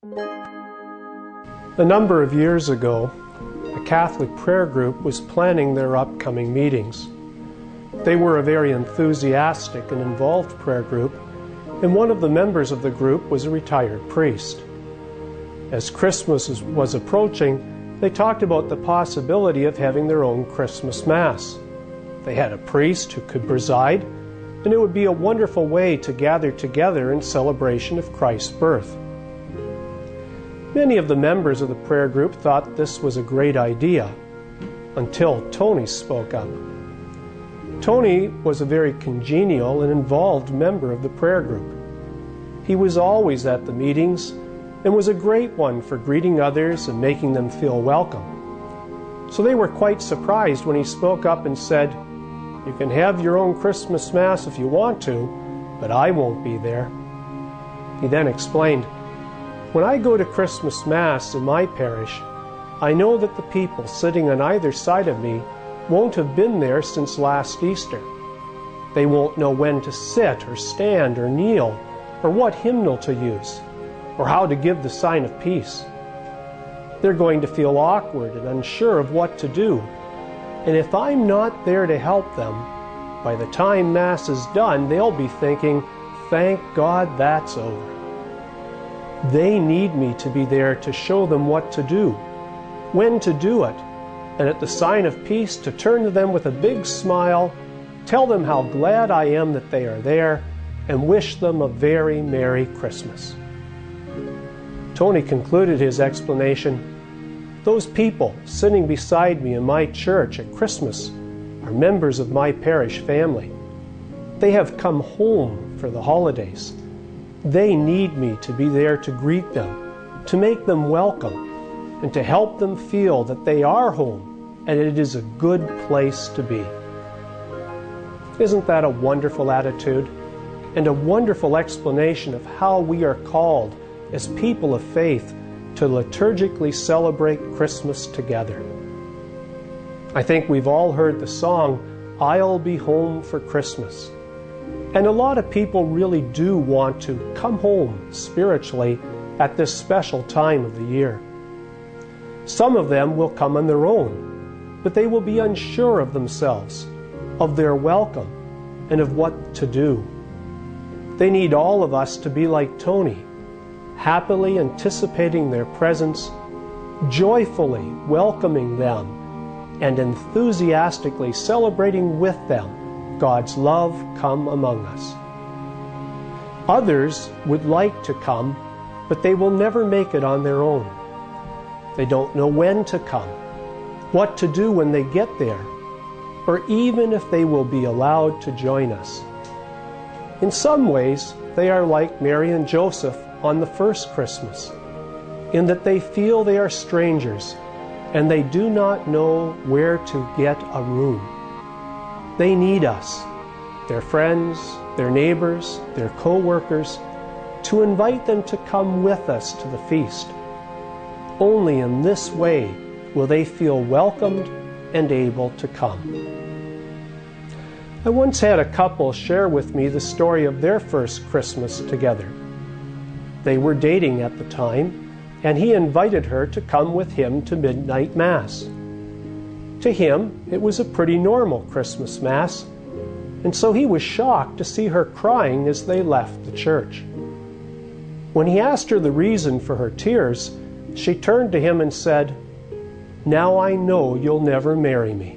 A number of years ago, a Catholic prayer group was planning their upcoming meetings. They were a very enthusiastic and involved prayer group, and one of the members of the group was a retired priest. As Christmas was approaching, they talked about the possibility of having their own Christmas Mass. They had a priest who could preside, and it would be a wonderful way to gather together in celebration of Christ's birth. Many of the members of the prayer group thought this was a great idea, until Tony spoke up. Tony was a very congenial and involved member of the prayer group. He was always at the meetings and was a great one for greeting others and making them feel welcome. So they were quite surprised when he spoke up and said, "You can have your own Christmas Mass if you want to, but I won't be there." He then explained, "When I go to Christmas Mass in my parish, I know that the people sitting on either side of me won't have been there since last Easter. They won't know when to sit or stand or kneel, or what hymnal to use, or how to give the sign of peace. They're going to feel awkward and unsure of what to do, and if I'm not there to help them, by the time Mass is done, they'll be thinking, 'Thank God that's over.' They need me to be there to show them what to do, when to do it, and at the sign of peace to turn to them with a big smile, tell them how glad I am that they are there, and wish them a very Merry Christmas." Tony concluded his explanation, "Those people sitting beside me in my church at Christmas are members of my parish family. They have come home for the holidays. They need me to be there to greet them, to make them welcome, and to help them feel that they are home and it is a good place to be." Isn't that a wonderful attitude and a wonderful explanation of how we are called as people of faith to liturgically celebrate Christmas together? I think we've all heard the song, "I'll Be Home for Christmas." And a lot of people really do want to come home spiritually at this special time of the year. Some of them will come on their own, but they will be unsure of themselves, of their welcome, and of what to do. They need all of us to be like Tony, happily anticipating their presence, joyfully welcoming them, and enthusiastically celebrating with them God's love come among us. Others would like to come, but they will never make it on their own. They don't know when to come, what to do when they get there, or even if they will be allowed to join us. In some ways, they are like Mary and Joseph on the first Christmas, in that they feel they are strangers and they do not know where to get a room. They need us, their friends, their neighbors, their co-workers, to invite them to come with us to the feast. Only in this way will they feel welcomed and able to come. I once had a couple share with me the story of their first Christmas together. They were dating at the time, and he invited her to come with him to midnight Mass. To him, it was a pretty normal Christmas Mass, and so he was shocked to see her crying as they left the church. When he asked her the reason for her tears, she turned to him and said, "Now I know you'll never marry me."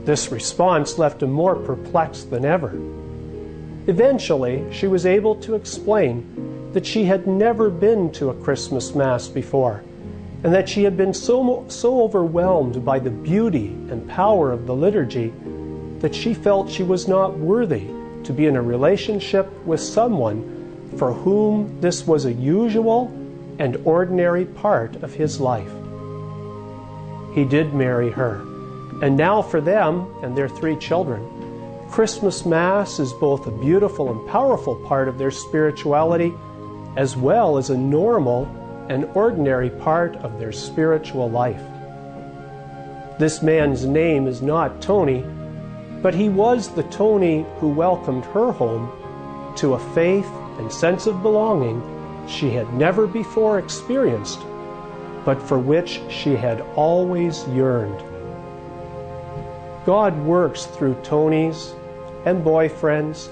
This response left him more perplexed than ever. Eventually, she was able to explain that she had never been to a Christmas Mass before, and that she had been so overwhelmed by the beauty and power of the liturgy that she felt she was not worthy to be in a relationship with someone for whom this was a usual and ordinary part of his life. He did marry her, and now for them and their 3 children, Christmas Mass is both a beautiful and powerful part of their spirituality, as well as a normal and ordinary part of their spiritual life. This man's name is not Tony, but he was the Tony who welcomed her home to a faith and sense of belonging she had never before experienced, but for which she had always yearned. God works through Tonys and boyfriends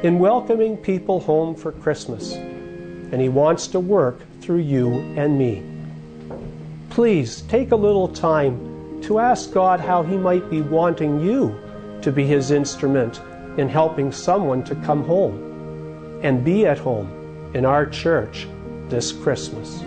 in welcoming people home for Christmas, and He wants to work through you and me. Please take a little time to ask God how He might be wanting you to be His instrument in helping someone to come home and be at home in our church this Christmas.